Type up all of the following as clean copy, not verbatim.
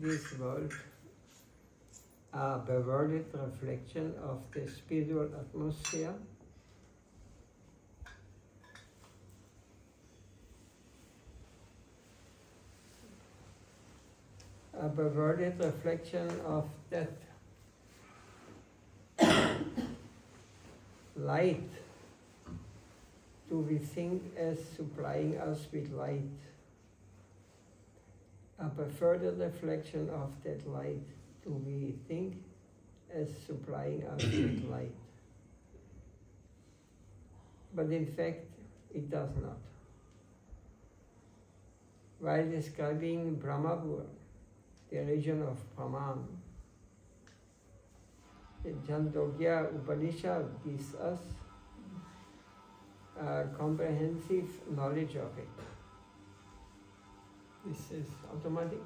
this world are perverted reflection of the spiritual atmosphere. A perverted reflection of that light do we think as supplying us with light. A perverted reflection of that light do we think as supplying us with light. But in fact, it does not. While describing Brahmapura, the region of Brahman, the Chandogya Upanishad gives us a comprehensive knowledge of it. This is automatic.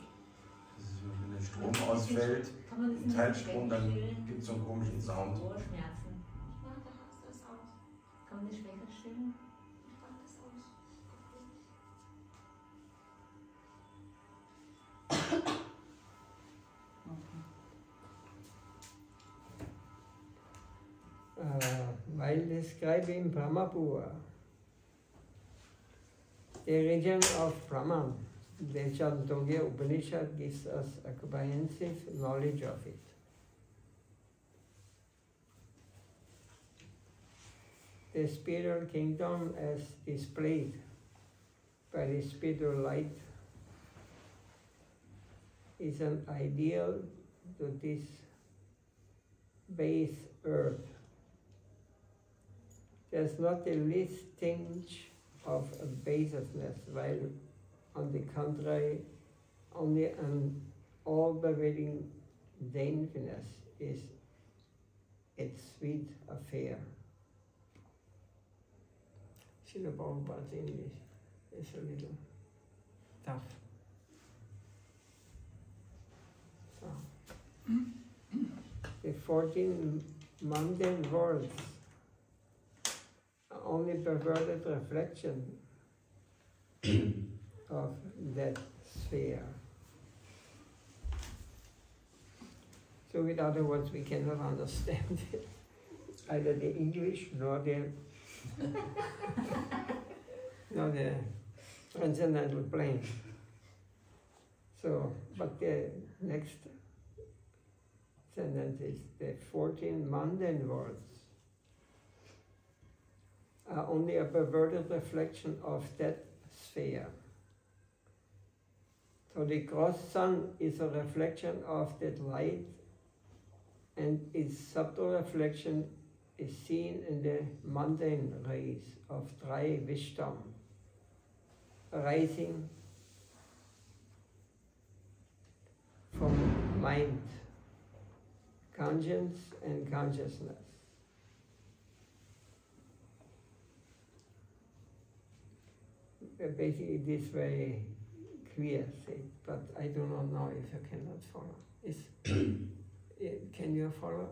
Das ist, wenn der Strom ausfällt, ein Teilstrom, dann gibt es so einen komischen Sound. Ohrenschmerzen. Ich mach das aus. Kann man das schwächer stellen? Ich mach das aus. While describing Brahmapura, the region of Brahman, the Chandogya Upanishad gives us a comprehensive knowledge of it. The spiritual kingdom as displayed by the spiritual light is an ideal to this base earth. There's not the least tinge of baselessness, while on the contrary, only an all-pervading daintiness is its sweet affair. Srila Prabhupada's English is a little tough. So, the 14 mundane worlds are only perverted reflection of that sphere. So in other words, we cannot understand either the English nor the transcendental plane. So, but the next sentence is the 14 mundane worlds are only a perverted reflection of that sphere. So the cross sun is a reflection of that light, and its subtle reflection is seen in the mundane rays of dry wisdom, arising from mind, conscience and consciousness. Basically, it is very clear, but I do not know if you cannot follow. Can you follow?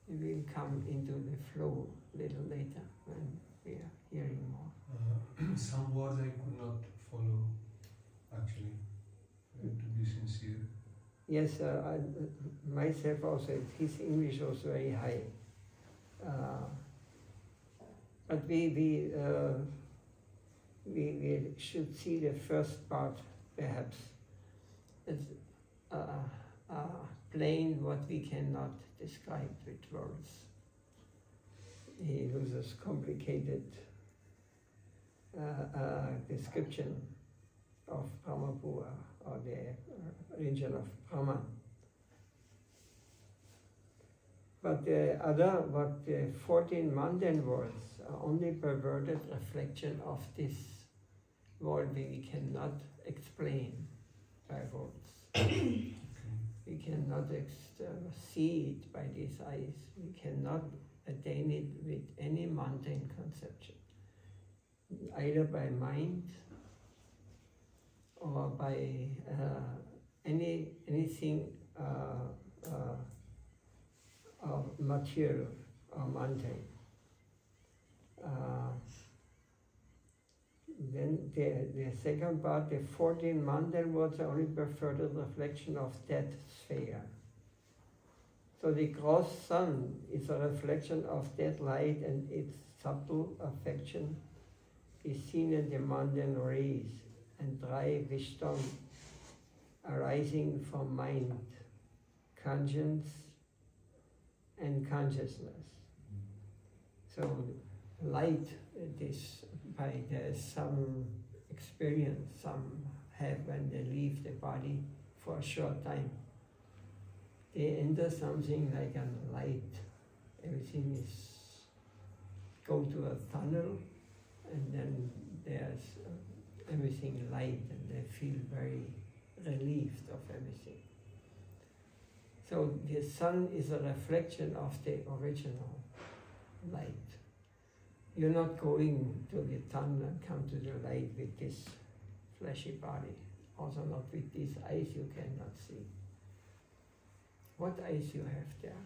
We will come into the flow a little later when we are hearing more. Some words I could not follow, actually, to be sincere. Yes, myself also, his English was very high. But we should see the first part, perhaps, as plain what we cannot describe with words. He uses complicated description of Brahmapura, or the region of Brahman. But the 14 mundane worlds are only perverted reflection of this world we cannot explain by words. We cannot see it by these eyes. We cannot attain it with any mundane conception, either by mind or by anything of material or mundane. then the second part, the 14 Mandeln was the only perverted reflection of that sphere. So the gross sun is a reflection of that light, and its subtle affection is seen in the Mandeln rays and dry wisdom arising from mind, conscience, and consciousness. So light, there is some experience some have when they leave the body for a short time. They enter something like a light. Everything is go to a tunnel, and then there's everything light, and they feel very relieved of everything. So the sun is a reflection of the original light. You're not going to the tunnel and come to the light with this fleshy body, also not with these eyes you cannot see. What eyes you have there?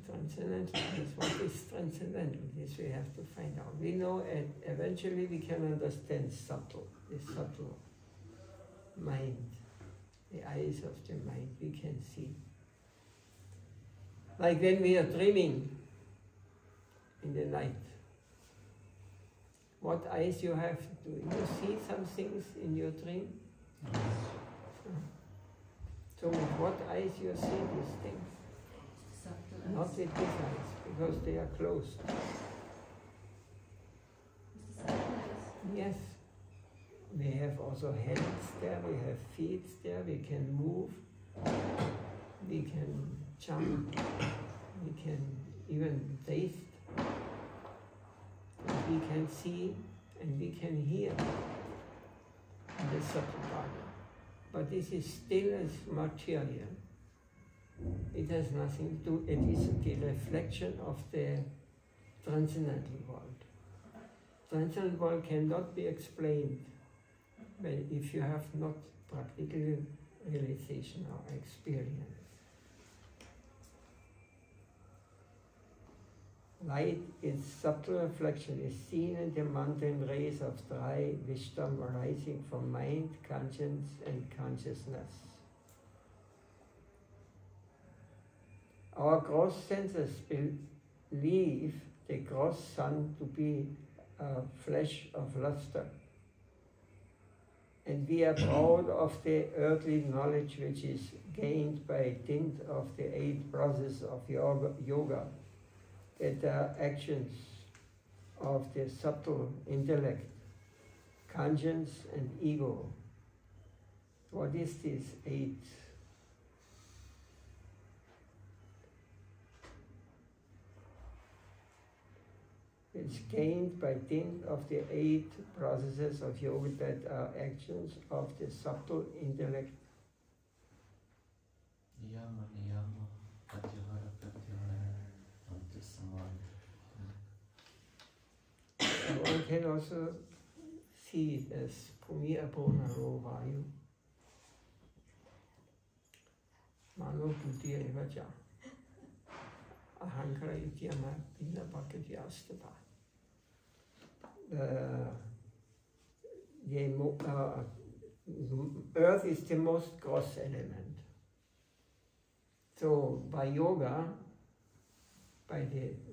Transcendental. What is transcendental? This we have to find out. We know eventually we can understand the subtle mind, the eyes of the mind we can see. Like when we are dreaming in the night. What eyes you have? Do you see some things in your dream? Yes. So with what eyes you see these things? Not with these eyes, because they are closed. Yes. We have also hands there, we have feet there, we can move, we can jump, we can even taste, we can see, and we can hear in the subtle body. But this is still as material. It has nothing to do, it is the reflection of the transcendental world. Transcendental world cannot be explained if you have not practical realization or experience. Light, its subtle reflection, is seen in the mountain rays of dry wisdom arising from mind, conscience, and consciousness. Our gross senses believe the gross sun to be a flash of luster, and we are proud of the earthly knowledge which is gained by dint of the 8 processes of yoga, that are actions of the subtle intellect, conscience, and ego. What is this 8? It's gained by dint of the 8 processes of yoga that are actions of the subtle intellect. Niyama, niyama, pratyahara, pratyahara, antasamaya. One can also see it as Bhumi Apo Naro Vayu. Mano Buddhi Evaja. Ahankara Ityama Bina Bhakti Astata. Earth is the most gross element. So by yoga, by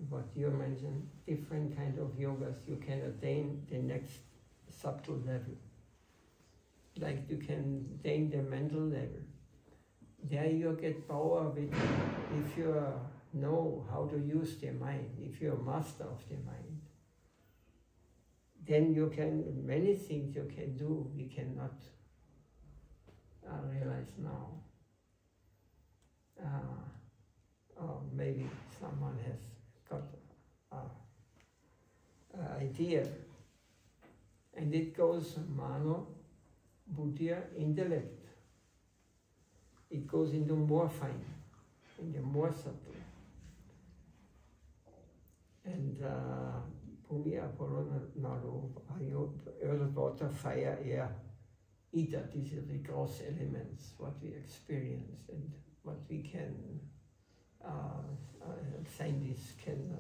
what you mentioned, different kind of yogas, you can attain the next subtle level. Like you can attain the mental level. There you get power with, if you know how to use the mind, if you're a master of the mind. Then you can, many things you can do, we cannot realize now. Or maybe someone has got an idea. And it goes mano, buddhya, intellect. It goes into more fine, into more subtle. And Bhumi, Apollo, Naro, earth, water, fire, air, ether. These are the gross elements, what we experience and what we can, scientists can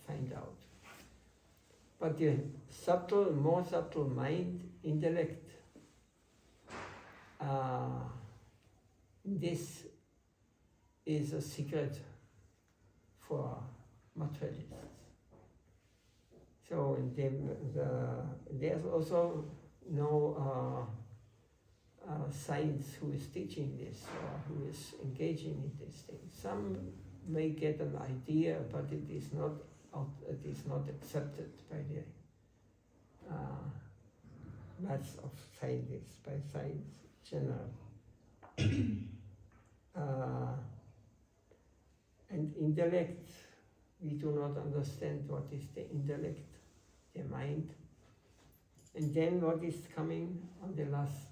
find out. But the subtle, more subtle mind, intellect, this is a secret for materialists. So there's also no science who is teaching this or who is engaging in this thing. Some may get an idea, but it is not accepted by the mass of scientists, by science general. And intellect, we do not understand what is the intellect, the mind. And then what is coming on the last?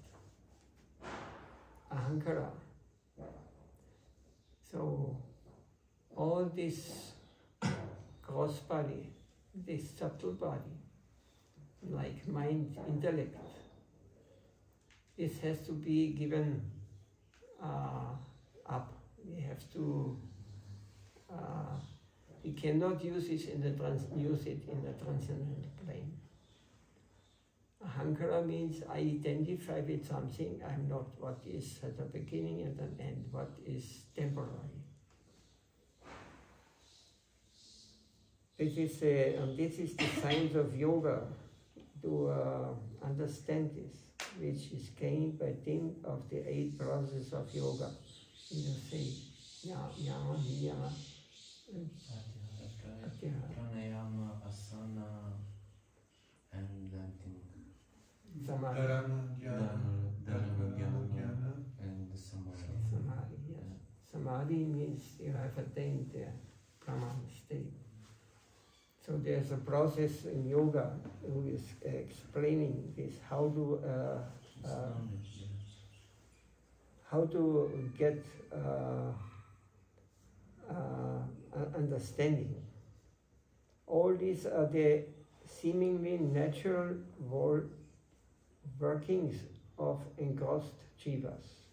Ahankara. So all this gross body, this subtle body, like mind, intellect, this has to be given up. We have to. We cannot use it in the transcendental plane. Ahankara means I identify with something. I'm not what is at the beginning and an end. What is temporary. This is the science of yoga, to understand this, which is gained by dint of the 8 processes of yoga. You say, yama, niyama, pranayama, asana, and I think samadhi. Dharana, jnana, and samadhi. Samadhi, yes. Samadhi means you have attained the Brahman state. So there's a process in yoga who is explaining this, how to get understanding. All these are the seemingly natural workings of engrossed jivas.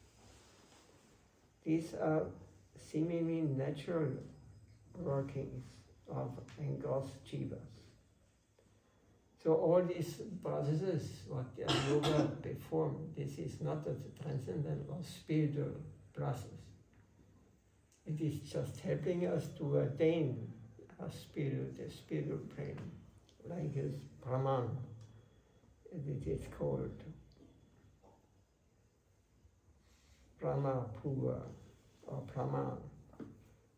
These are seemingly natural workings of engrossed jivas. So all these processes, what yoga perform, this is not a transcendental or spiritual process. It is just helping us to attain a spiritual plane, like as Brahman, it is called Brahma Pura or Brahman.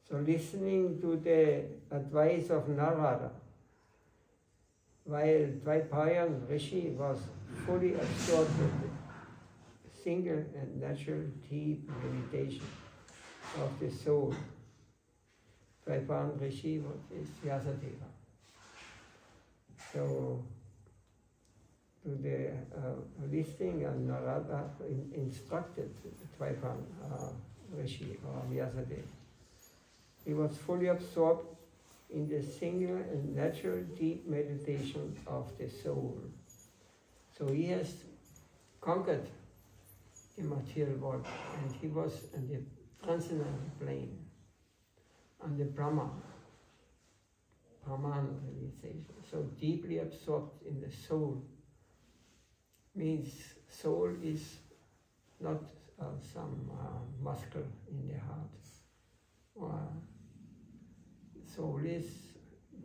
So listening to the advice of Narada, while Dvaipayan Rishi was fully absorbed in the single and natural deep meditation of the soul, Dvaipayan Rishi is Vyasadeva. So to the listening, and Narada instructed Dvaipayan Rishi or Vyasadeva. He was fully absorbed in the single and natural deep meditation of the soul. So he has conquered the material world, and he was in the transcendental plane, on the Brahman realization. So deeply absorbed in the soul means soul is not some muscle in the heart. Soul is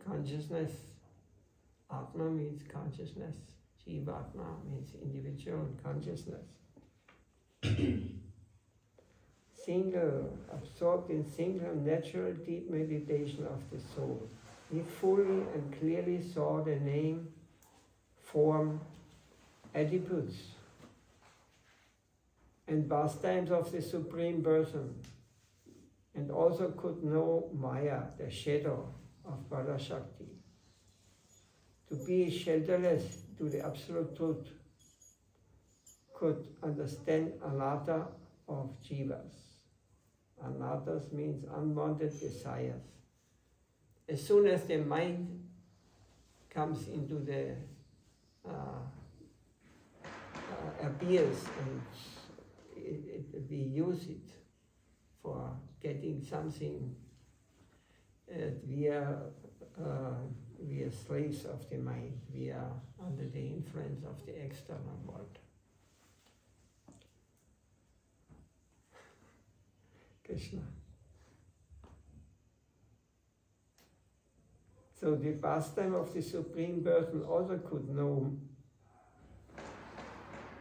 consciousness. Atma means consciousness. Jivatma means individual consciousness. Absorbed in single natural deep meditation of the soul. He fully and clearly saw the name, form, attributes, and pastimes of the Supreme Person, and also could know Maya, the shadow of Parashakti. To be shelterless to the Absolute Truth, could understand anatta of jivas. Anattas means unwanted desires. As soon as the mind comes into the appears, and we use it for getting something we are we are slaves of the mind. We are under the influence of the external world. Krishna. So the pastime of the Supreme Person also could know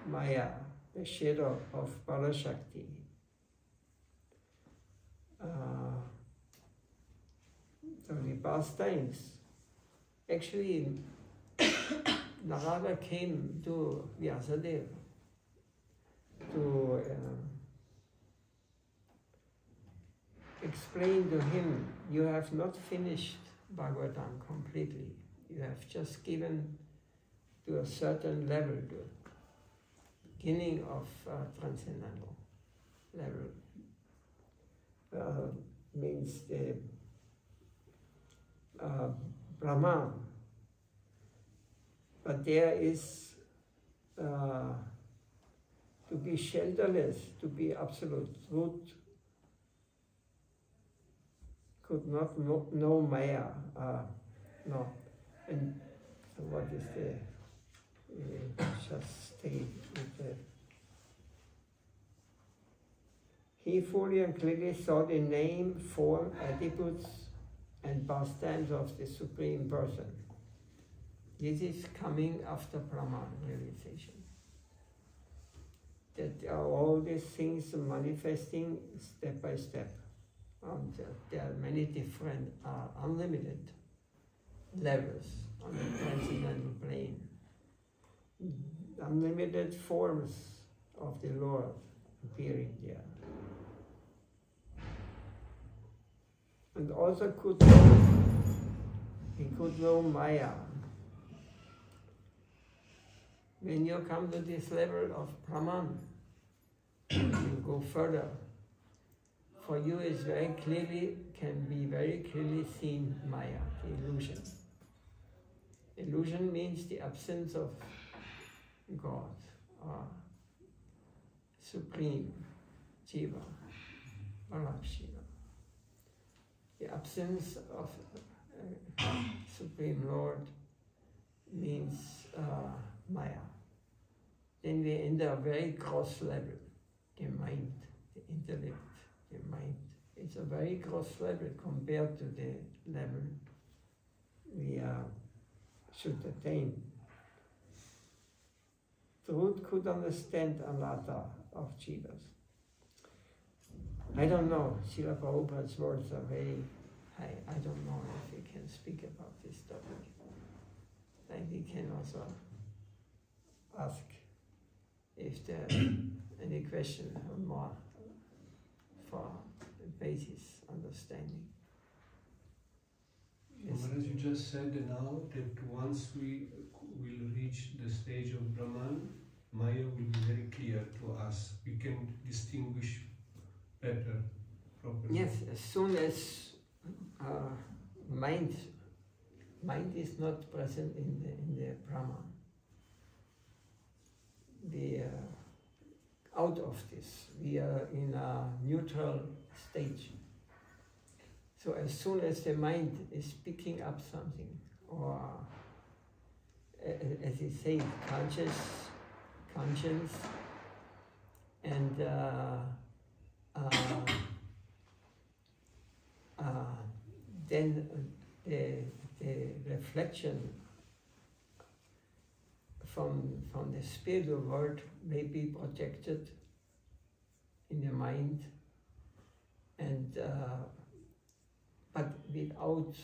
Maya, the shadow of Parashakti. So the pastimes, actually Narada came to Vyasadeva to explain to him, you have not finished Bhagavatam completely. You have just given to a certain level, to beginning of transcendental level. Means the Brahman. But there is to be shelterless, to be absolute truth, could not know Maya. No. And so what is the, just stay with the, he fully and clearly saw the name, form, attributes, and pastimes of the Supreme Person. This is coming after Brahman realization. That all these things manifesting step by step. And there are many different, unlimited levels on the transcendental plane. Unlimited forms of the Lord appearing there. And also he could know Maya. When you come to this level of Brahman, you go further. For you is very clearly, can be very clearly seen Maya, the illusion. Illusion means the absence of God, or Supreme Jiva, Balav Shiva. The absence of Supreme Lord means Maya. Then we enter a very gross level, the mind, the intellect, the mind. It's a very gross level compared to the level we should attain. Truth could understand anatta of jivas. I don't know, Srila Prabhupada's words are very high. I don't know if we can speak about this topic. And we can also ask if there are any question or more for the basis understanding. Yes. Maharaj, you just said now that once we will reach the stage of Brahman, Maya will be very clear to us. We can distinguish better, properly. Yes, as soon as mind is not present in the Brahman. We are out of this. We are in a neutral stage. So as soon as the mind is picking up something, or as you say, conscience, and then the reflection from the spiritual world may be projected in the mind, and but without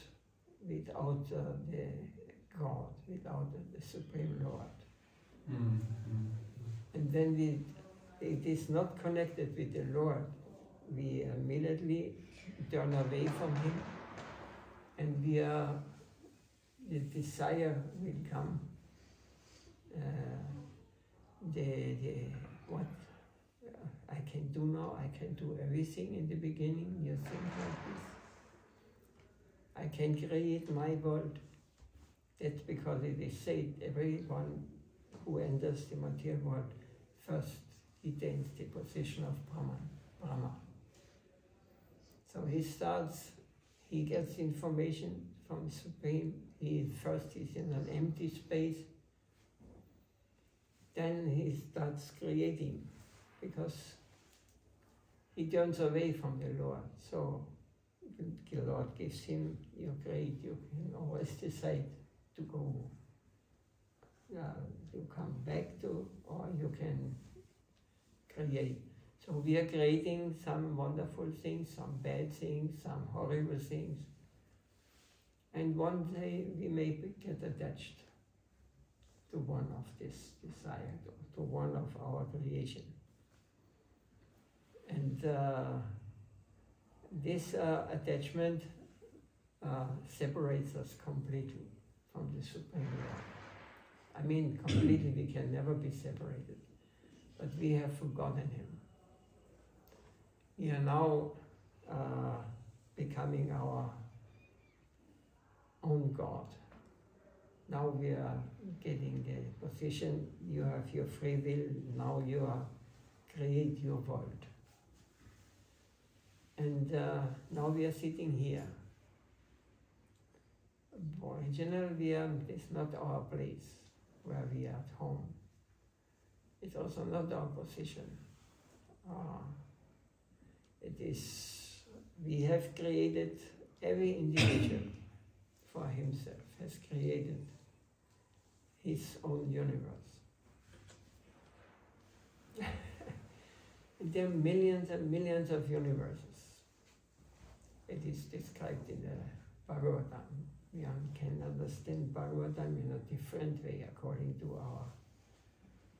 the God, without the Supreme Lord. Mm-hmm. And then it is not connected with the Lord. We immediately turn away from Him, and the desire will come. What I can do now, I can do everything in the beginning, you think like this. I can create my world. That's because it is said, everyone who enters the material world, first he attains the position of Brahma. So he gets information from Supreme, First he's in an empty space, then he starts creating, because he turns away from the Lord. So the Lord gives him, you create, you can always decide to go, you come back to, or you can create. So we are creating some wonderful things, some bad things, some horrible things. And one day we may get attached to one of this desire, to one of our creation. And this attachment separates us completely from the Supreme Lord. I mean, completely, we can never be separated. But we have forgotten Him. We are now becoming our own God. Now we are getting the position, you have your free will, now you are create your world. And now we are sitting here. Originally, it's not our place where we are at home. It's also not our position. It is, we have created, every individual for himself has created his own universe. There are millions and millions of universes. It is described in the Bhagavatam. We can understand Bhagavatam in a different way according to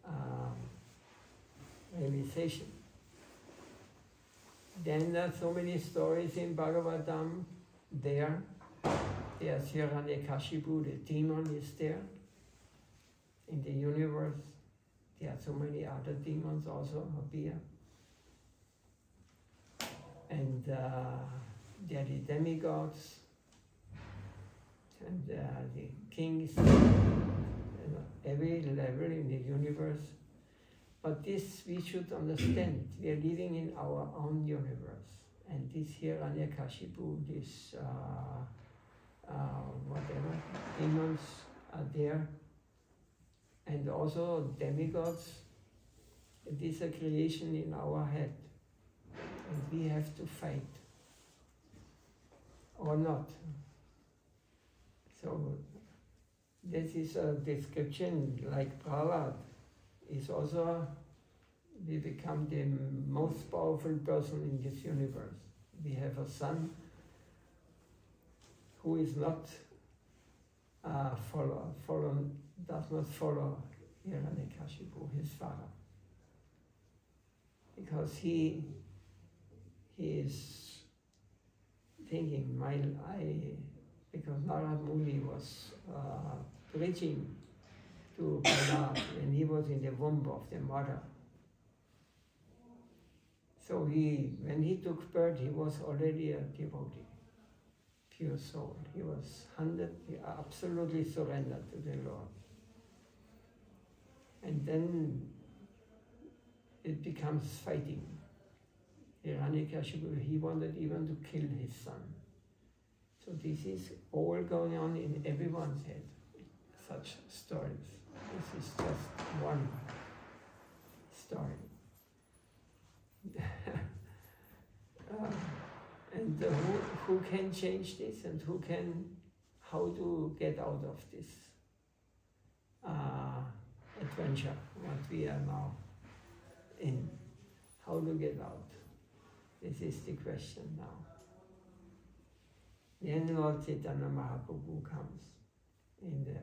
our realization. Then there are so many stories in Bhagavatam. There's Hiranyakashipu, the demon is there. In the universe, there are so many other demons also appear. And there are the demigods, and the kings, every level in the universe. But this we should understand. We are living in our own universe. And this Hiranyakashipu, this whatever, demons are there. And also demigods. It is a creation in our head. And we have to fight. Or not. So this is a description like Prahlad is also, we become the most powerful person in this universe. We have a son who is not does not follow Hiranyakashipu, his father. Because he is thinking, because Narad Muni was preaching to Prahlad when he was in the womb of the mother. So when he took birth, he was already a devotee, pure soul. He was absolutely surrendered to the Lord. And then it becomes fighting. Hiranyakashipu, he wanted even to kill his son. So this is all going on in everyone's head, such stories. This is just one story. And who can change this, and how to get out of this adventure, what we are now in? How to get out? This is the question now. Then Lord Chaitanya Mahaprabhu comes in the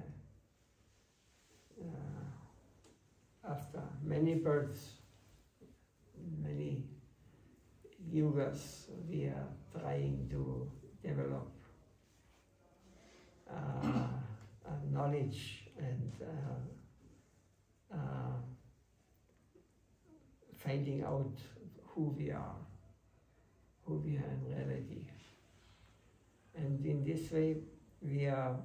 after many births, many yugas, we are trying to develop knowledge and finding out who we are in reality. And in this way, we are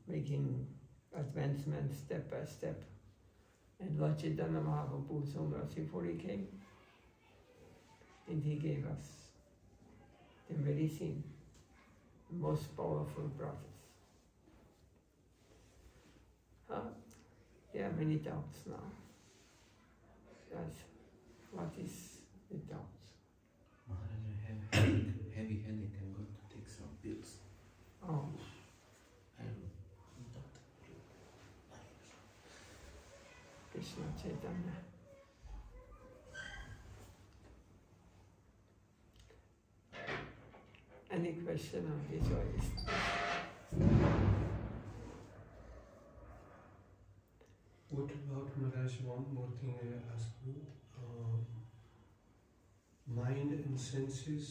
making advancements step by step. And Lord Chaitanya Mahaprabhu so mercifully came, and he gave us the medicine most powerful brothers. There are many doubts now. That's what is the doubts. Maharaj, I have heavy headache. I'm going to take some pills. Oh, Krishna Chaitanya. Any question on this or is What about, Maharaj, one more thing I ask you? Mind and senses,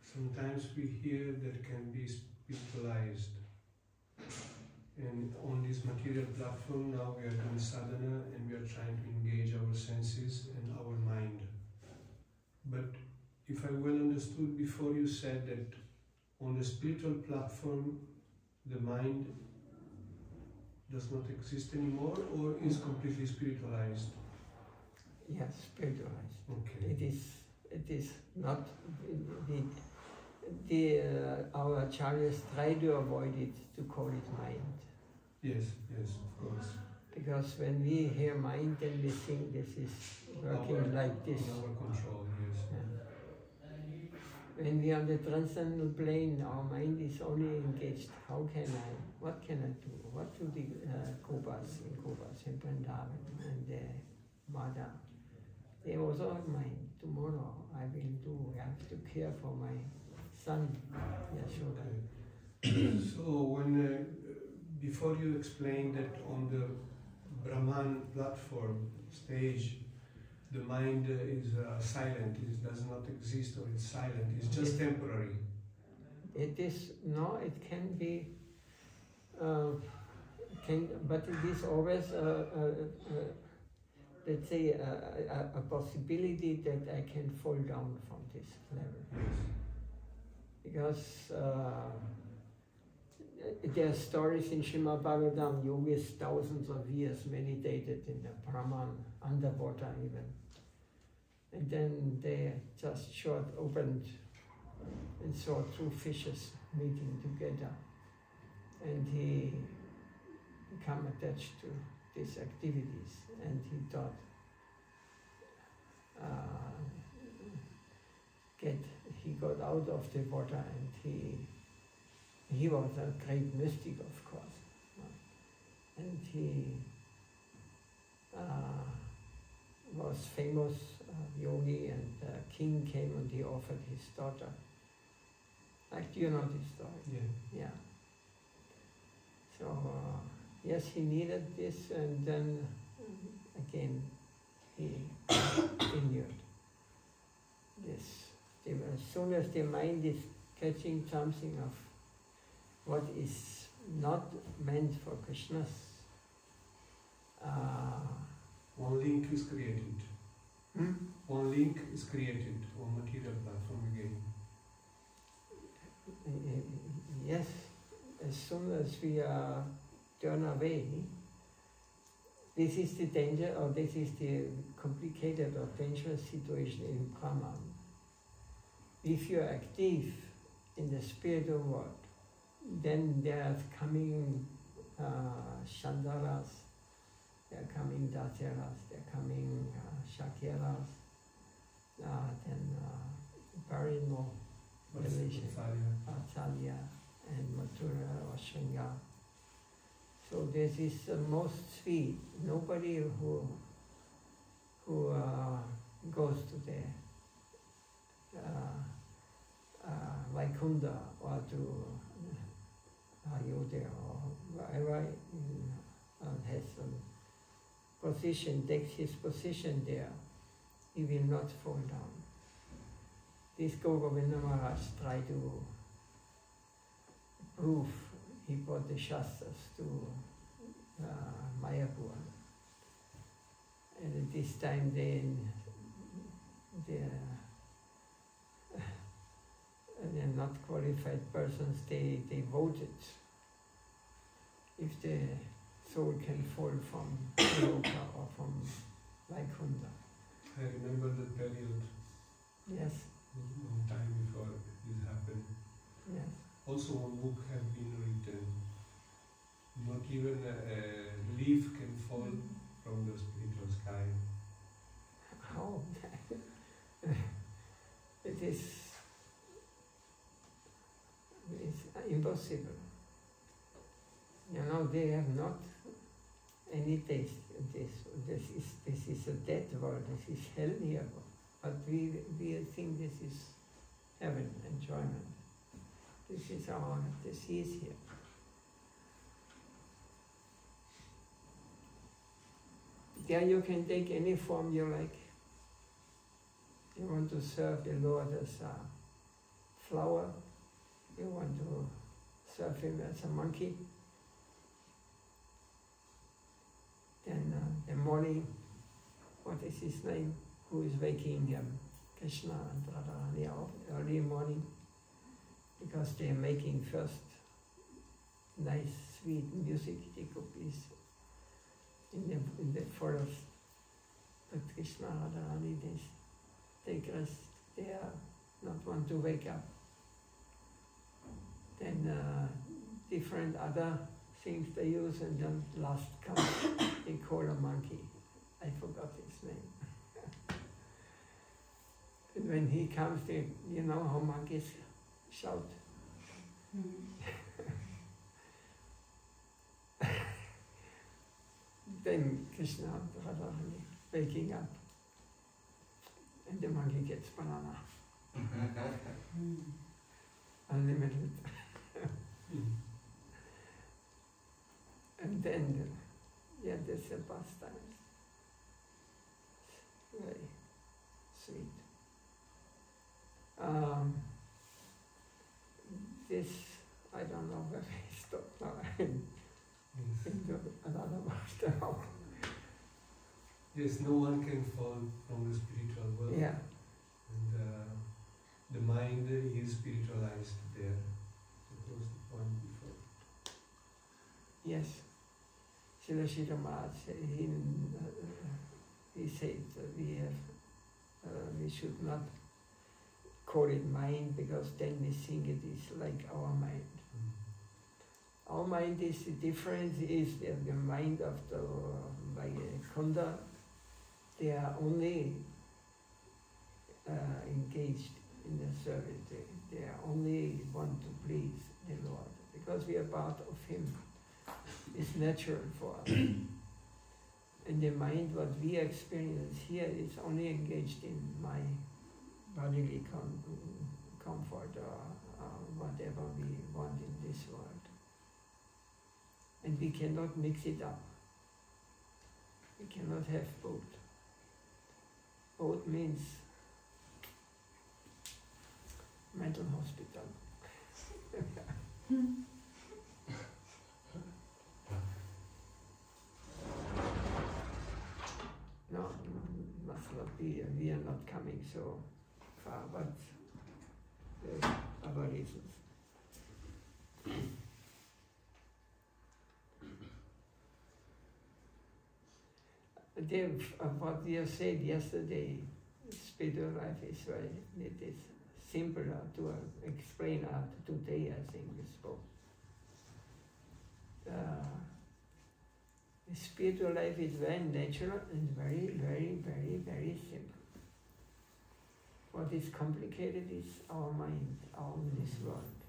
sometimes we hear that can be spiritualized. And on this material platform now we are doing sadhana and we are trying to engage our senses and our mind. But if I well understood before, you said that on the spiritual platform the mind does not exist anymore, or is completely spiritualized? yes, spiritualized. Okay. It is not our acharyas try to avoid it, to call it mind. Yes, yes, of course. Because when we hear mind, then we think this is working like this. In our control, yes. Yeah. When we are on the transcendental plane, our mind is only engaged. How can I? What can I do? What do the Gopis in Vrindavan and the Mother? They also have mind. Tomorrow I have to care for my son, Yashoda. Okay. So when before you explained that on the Brahman platform stage, the mind is silent, it does not exist, or it's silent, it's just temporary. It is, no, it can be, but it is always, let's say, a possibility that I can fall down from this level. Yes. Because there are stories in Srimad Bhagavatam, yogis thousands of years meditated in the Brahman, underwater even. And then they just short opened and saw two fishes meeting together. And he became attached to these activities, and he thought, he got out of the water, and he was a great mystic, of course. And he was famous yogi, and the king came and he offered his daughter. Do you know this story? Yeah. Yeah. So, yes, he needed this, and then again he continued this. As soon as the mind is catching something of what is not meant for Krishna's, one link is created. One link is created on material platform again. Yes, as soon as we turn away, this is the danger, or this is the complicated or dangerous situation in Brahman. If you are active in the spiritual world, then there are coming Shandaras, there are coming Dasyaras, there are coming Shakyaras, then very more religion, Acharya and Mathura or Shringa. So this is the most sweet. Nobody who goes to the Vaikunta or to Ayodhya or wherever has some position, takes his position there, he will not fall down. This Govinda Maharaj tried to prove. He brought the Shastras to Mayapur. And at this time they're not qualified persons, they voted if the soul can fall from Loka or from Vaikunta. I remember that period. Yes. Long time before this happened. Yes. Also one book have been written. Not even a leaf can fall from the spiritual sky. How? It is impossible. You know, they have not any taste. This is a dead world. This is hell here. But we think this is heaven, enjoyment. This is our disease here. There you can take any form you like. You want to serve the Lord as a flower. You want to serve him as a monkey. Then the morning, what is his name? Who is waking Krishna and Radharani up early morning, because they are making first nice, sweet music. The gopis in the forest, but Krishna and Radharani, they take rest. They are not want to wake up. Then different other things they use, and then last comes they call a monkey. I forgot his name. And when he comes, you know how monkeys shout. Then Krishna and Radharani waking up, and the monkey gets banana. Unlimited. And then, yeah, there's a pastimes. Very sweet. This, I don't know where I stop now. Into another master. Yes, no one can fall from the spiritual world. Yeah. And the mind is spiritualized there. That was the point before. Yes. Srila Sridhar Maharaj, he said we should not call it mind, because then we think it is like our mind. Our mind is different, is the mind of the Kunda. They are only engaged in the service. They only want to please the Lord, because we are part of Him. It's natural for us. And the mind, what we experience here, is only engaged in my bodily comfort or whatever we want in this world. And we cannot mix it up. We cannot have both. Both means mental hospital. No, must not be. We are not coming so far, but there are other reasons. What we have said yesterday, spiritual life is very, it is simpler to explain today, I think we spoke. The spiritual life is very natural and very, very, very, very simple. What is complicated is our mind, our this world.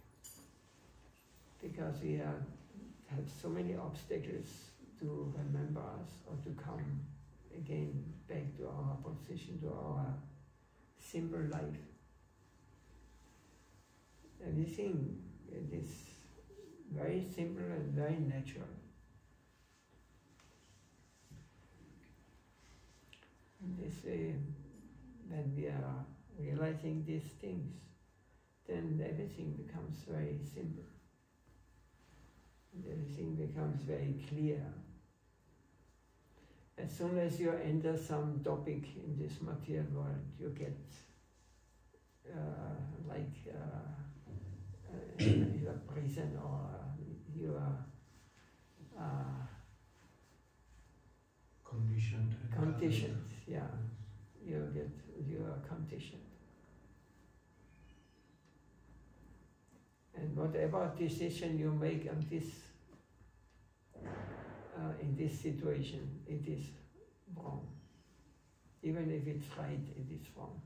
Because we have so many obstacles to remember us or to come again back to our position, to our simple life. Everything is very simple and very natural. And this way, when we are realizing these things, then everything becomes very simple. And everything becomes very clear. As soon as you enter some topic in this material world, you get you are prison, or you are conditioned. Yeah, you are conditioned, And whatever decision you make on this, in this situation, it is wrong. Even if it's right, it is wrong.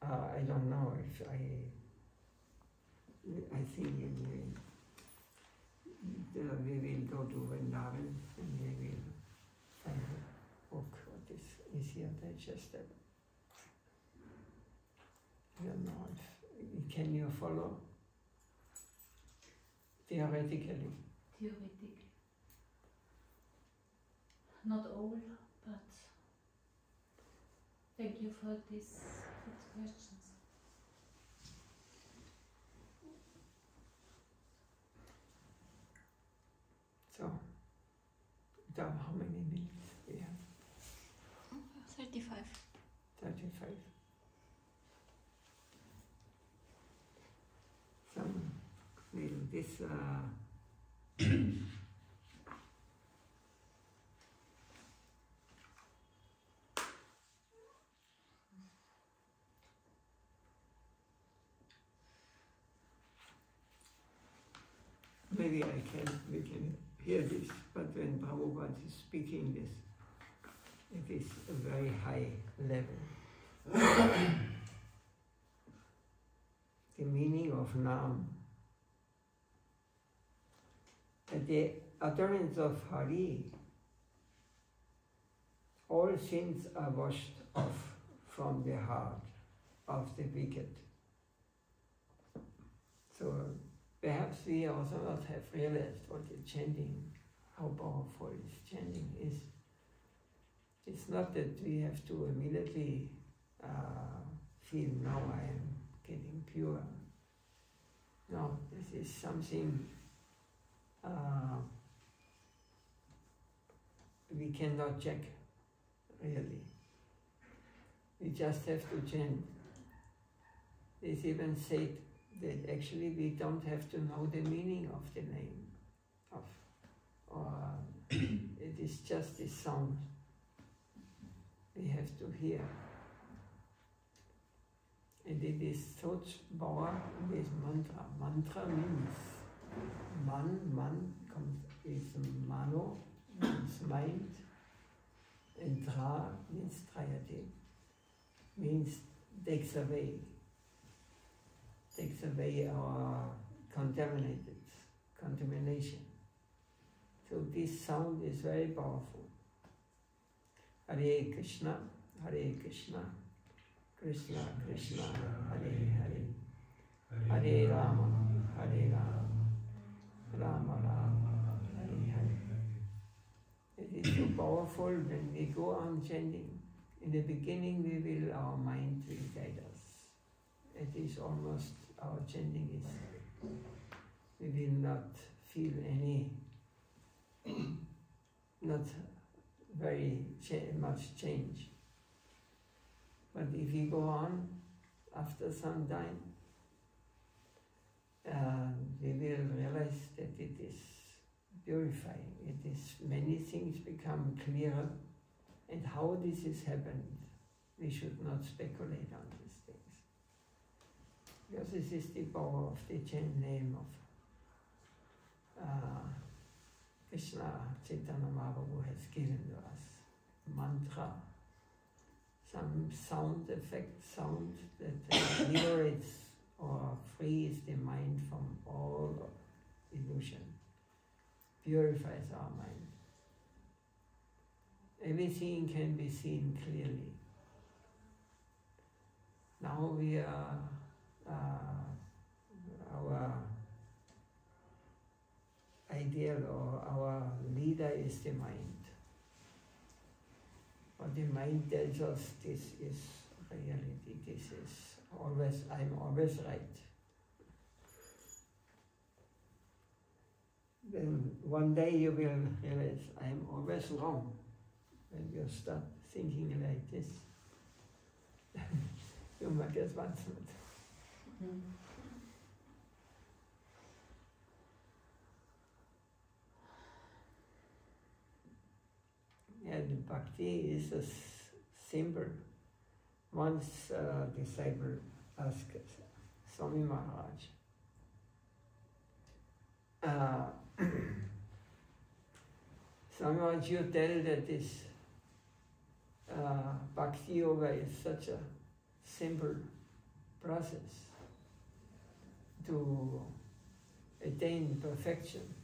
I don't know if I think we will go to Vrindavan and we will find a book what is easier digested. I don't know if, can you follow? Theoretically. Theoretic. Not all, but thank you for these questions. So how many minutes we have? 35. 35. This maybe we can hear this, but when Prabhupada is speaking this, it is a very high level. The meaning of Nam. At the utterance of Hari, all sins are washed off from the heart of the wicked. So perhaps we also not have realized what the chanting, how powerful this chanting is. It's not that we have to immediately feel, now I am getting pure. No, this is something we cannot check, really. We just have to chant. It's even said that actually we don't have to know the meaning of the name, it is just the sound we have to hear. And it is such power with mantra. Mantra means man is mano, means mind, and tra means trayate, means takes away our contamination. So this sound is very powerful. Hare Krishna, Krishna Krishna, Hare Hare, Hare Rama, Rama Rama, Hare Hare. It is so powerful when we go on chanting. In the beginning, our mind will guide us. It is almost, our chanting is, we will not feel any, not very much change. But if we go on, after some time, we will realize that it is purifying. It is, many things become clearer, and how this has happened, we should not speculate on these things. Because this is the power of the name of Krishna Chaitanya Mahaprabhu has given to us. Mantra, some sound effect, sound that liberates or frees the mind from all illusion, purifies our mind. Everything can be seen clearly. Now we are, our ideal or our leader is the mind. But the mind tells us this is reality, this is always, I'm always right. Then one day you will realize I'm always wrong. When you start thinking like this, you make advancement. bhakti is a symbol. Once a disciple asked Swami Maharaj, Swami Maharaj, you tell that this bhakti yoga is such a simple process to attain perfection.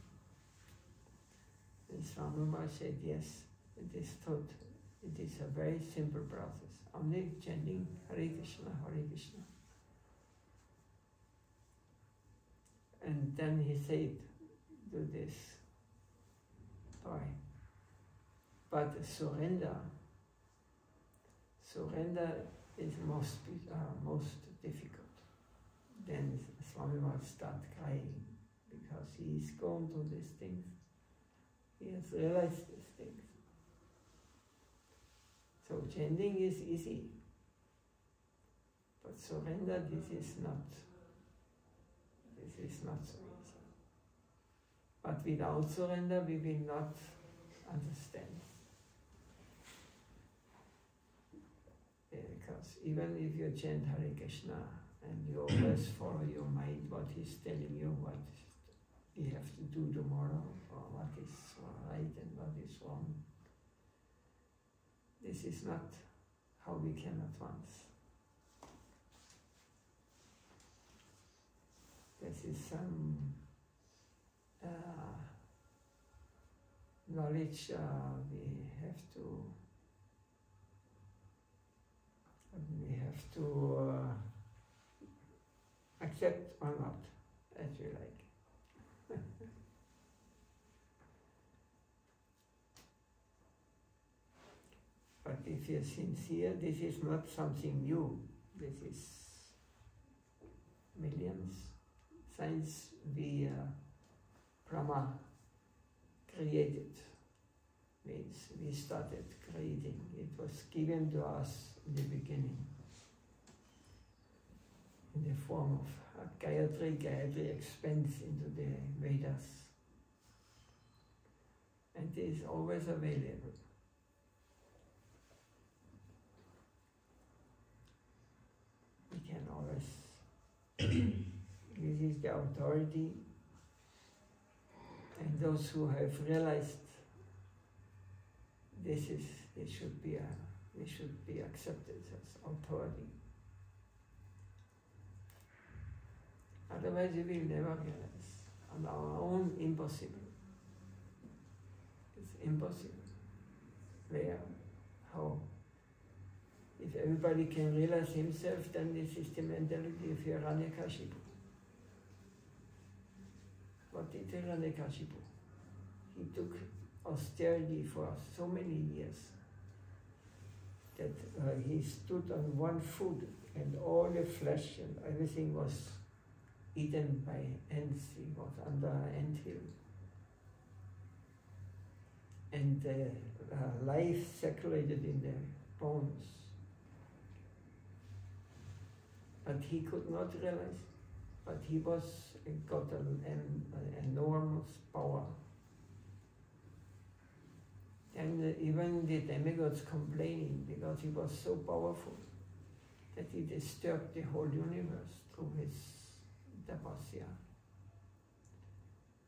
And Swami Maharaj said, yes, it is truth. It is a very simple process. Only chanting Hare Krishna, Hare Krishna. And then he said, do this boy. But surrender is most difficult. Then Swami Maharaj starts crying because he's gone through these things. He has realized these things. So chanting is easy, but surrender, this is not so easy. But without surrender, we will not understand. Because even if you chant Hare Krishna and you always follow your mind, what he's telling you, what you have to do tomorrow, or what is right and what is wrong, this is not how we can advance. This is some knowledge we have to accept or not, as we like. But if you're sincere, this is not something new. This is millions. Since Brahma created, means we started creating. It was given to us in the beginning in the form of a Gayatri. Gayatri expands into the Vedas, and it is always available. We can always, this is the authority, and those who have realized this should be accepted as authority. Otherwise we will never realize. On our own, impossible. It's impossible. Where? How? If everybody can realize himself, then this is the mentality of Hiranyakashipu. What did Hiranyakashipu? He took austerity for so many years that he stood on one foot and all the flesh and everything was eaten by ants. He was under an anthill. And life circulated in the bones. But he could not realize, but he got an enormous power. And even the demigods complaining because he was so powerful that he disturbed the whole universe through his tapasya.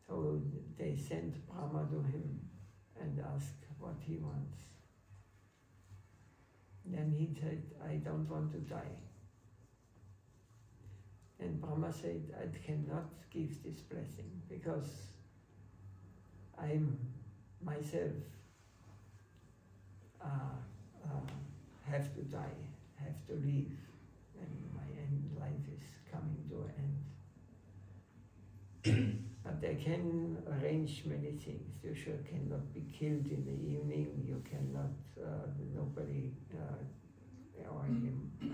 So they sent Brahma to him and asked what he wants. Then he said, I don't want to die. And Brahma said, I cannot give this blessing because I myself have to die, have to leave, and my life is coming to an end. But I can arrange many things. You sure cannot be killed in the evening, you cannot, nobody, or in the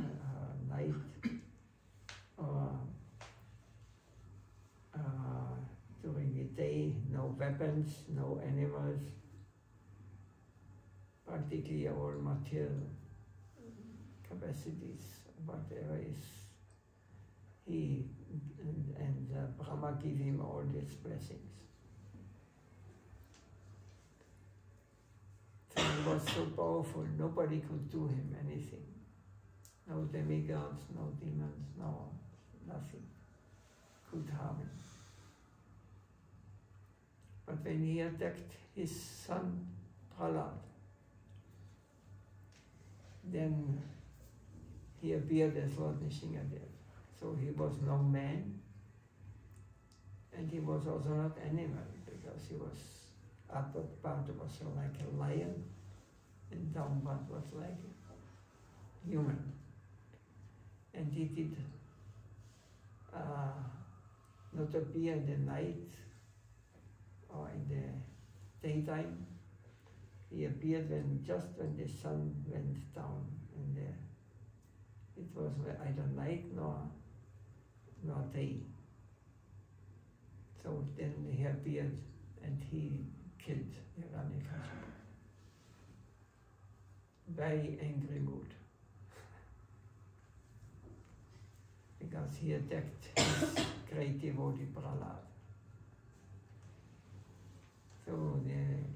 night, or during the day, no weapons, no animals, practically all material capacities, whatever is he, and Brahma give him all these blessings. So He was so powerful, nobody could do him anything. No demigods, no demons, no nothing could harm him. But when he attacked his son Prahlad, then he appeared as Lord Nrsingadev. So he was no man, and he was also not animal, because he was upper part was like a lion, and down part was like a human. And he did not appear in the night or in the daytime. He appeared just when the sun went down, and it was either night nor day. So then he appeared and he killed Hiranyakashipu. Very angry mood, because he attacked his great devotee Prahlad. So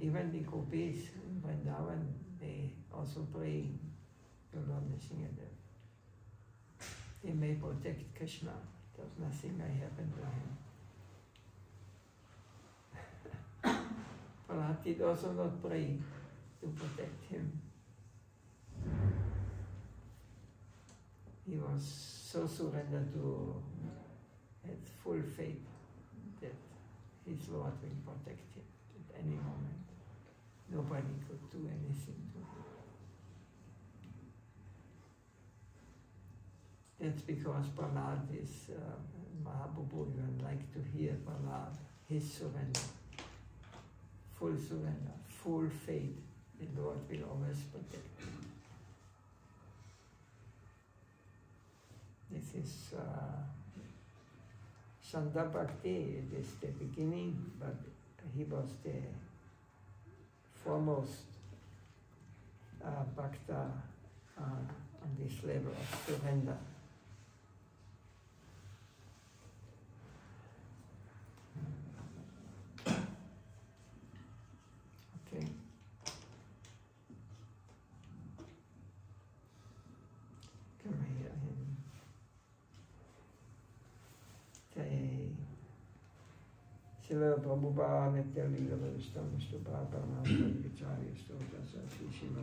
even the gopis in Vrindavan, they also pray to Lord Nrsingadev. He may protect Krishna. There's nothing may happen to him. Prahlad did also not pray to protect him. He was so surrendered to, had full faith that his Lord will protect him at any moment. Nobody could do anything to him. That's because Prahlad is, Mahaprabhu even like to hear Prahlad, his surrender, full surrender, full faith. The Lord will always protect him. This is Sandha Bhakti. It is the beginning, but he was the foremost Bhakta on this level of surrender. Okay. Come here. Srila Prabhupada Nitya Lila Vishtam Stupa Paramahamsa Vicharya Stotra Sri Shiva